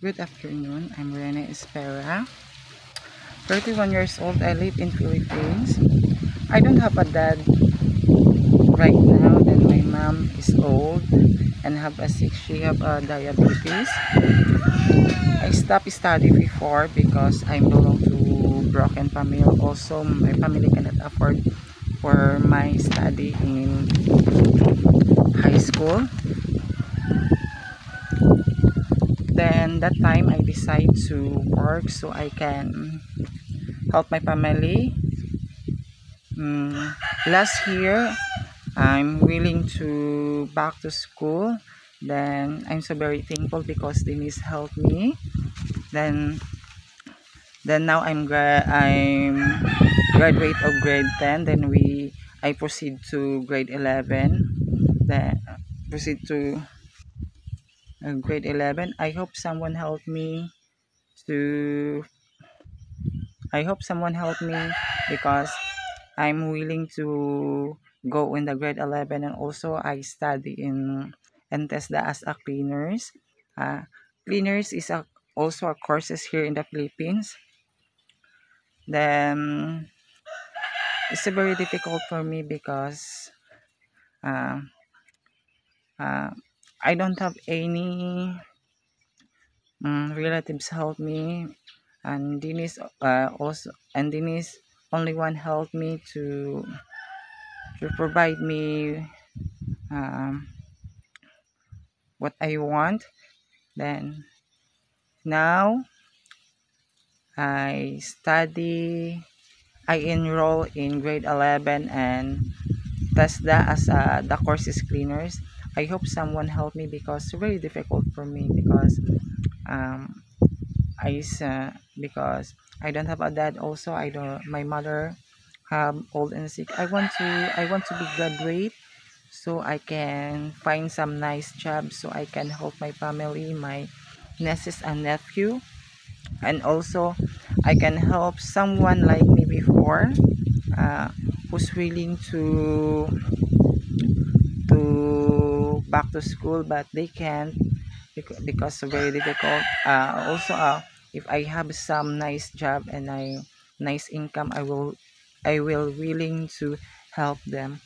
Good afternoon. I'm Rene Espera, 31 years old. I live in Philippines. I don't have a dad right now. Then my mom is old and she have a diabetes. I stopped study before because I belong to broken family. Also, my family cannot afford for my study in high school. Then that time I decide to work so I can help my family. Last year I'm willing to back to school. Then I'm so very thankful because Denise helped me. Then now I'm graduate of grade 10. Then I proceed to grade 11. Then proceed to grade 11. I hope someone help me because I'm willing to go in the grade 11, and also I study in TESDA as a cleaners. Cleaners is also a courses here in the Philippines. Then it's very difficult for me because uh, I don't have any relatives help me, and Denise only one helped me to provide me what I want. Then now I enroll in grade 11 and TESDA as the courses cleaners. I hope someone help me because it's very difficult for me because because I don't have a dad. Also, my mother have old and sick. I want to be graduate so I can find some nice job so I can help my family, my nieces and nephew, and also I can help someone like me before who's willing to back to school but they can't because it's very difficult. Also, if I have some nice job and nice income, I will willing to help them.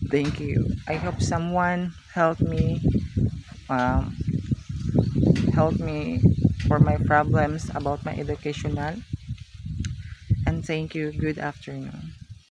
Thank you. I hope someone um, help me for my problems about my educational. And thank you. Good afternoon.